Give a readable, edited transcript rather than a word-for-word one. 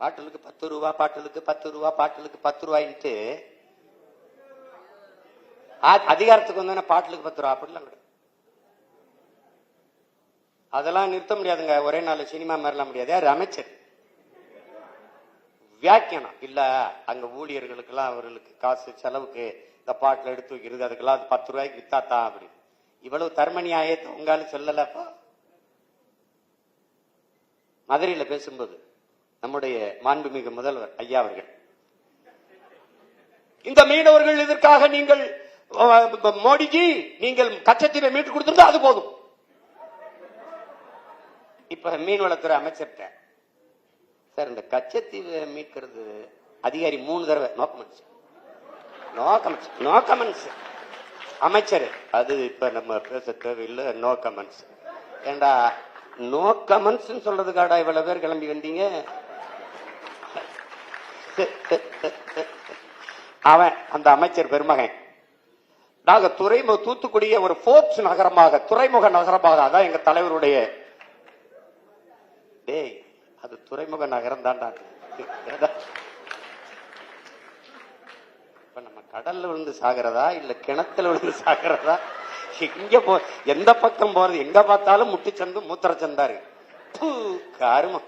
பாட்டிலுக்கு 10 ரூபா, பாட்டிலுக்கு 10 ரூபா, பாட்டிலுக்கு 10 ரூபாய்ன்ட்டு அதிகாரத்துக்கு வந்தானே பாட்டிலுக்கு 10 ரூபா அப்படிலாம் கிடையாது. அதெல்லாம் நிறுத்த முடியாதுங்க. ஒரே நாள் சினிமா மாதிரிலாம் முடியாது. யார் அமைச்சர் வியாக்கியானம் இல்ல, அங்க ஊழியர்களுக்கு எல்லாம் அவர்களுக்கு காசு செலவுக்கு இந்த பாட்டில் எடுத்து வைக்கிறது, அதுக்கெல்லாம் 10 ரூபாய்க்கு வித்தாத்தான் அப்படி. இவ்வளவு தர்மணி ஆயத்தை உங்களால சொல்லலப்பா. மதுரையில பேசும்போது நம்முடைய மாண்புமிகு முதல்வர் ஐயா அவர்கள், இந்த மீனவர்கள் இதற்காக நீங்கள் மோடிஜி நீங்கள் கச்சத்தீவை மீட்டு கொடுத்திருந்தா அது போதும். இப்ப மீன்வளத்துறை அமைச்சர்கிட்ட, சார் இந்த கச்சத்தீவை மீட்கிறது அதிகாரி 3 தடவை நோ கமெண்ட்ஸ் அமைச்சர், அது இப்ப நம்ம பேச தேவையில்லை, நோ கமெண்ட்ஸ். ஏண்டா நோ கமெண்ட்ஸ் சொல்றதுக்காடா இவ்வளவு பேர் கிளம்பி வந்தீங்க? அவன் அந்த அமைச்சர் பெருமகன், நாங்க தூத்துக்குடிய ஒரு போர்ட்ஸ் நகரமாக, துறைமுக நகரமாக, அதான் எங்க தலைவருடைய. டேய் அது துறைமுக நகரம் தான்டா. இப்ப நம்ம கடல்ல விழுந்து சாகிறதா இல்ல கிணத்துல விழுந்து சாகிறதா? இங்க எந்த பக்கம் போறது, எங்க பார்த்தாலும் முட்டிச்சந்து மூத்திரச்சந்தாரு. கருமம்.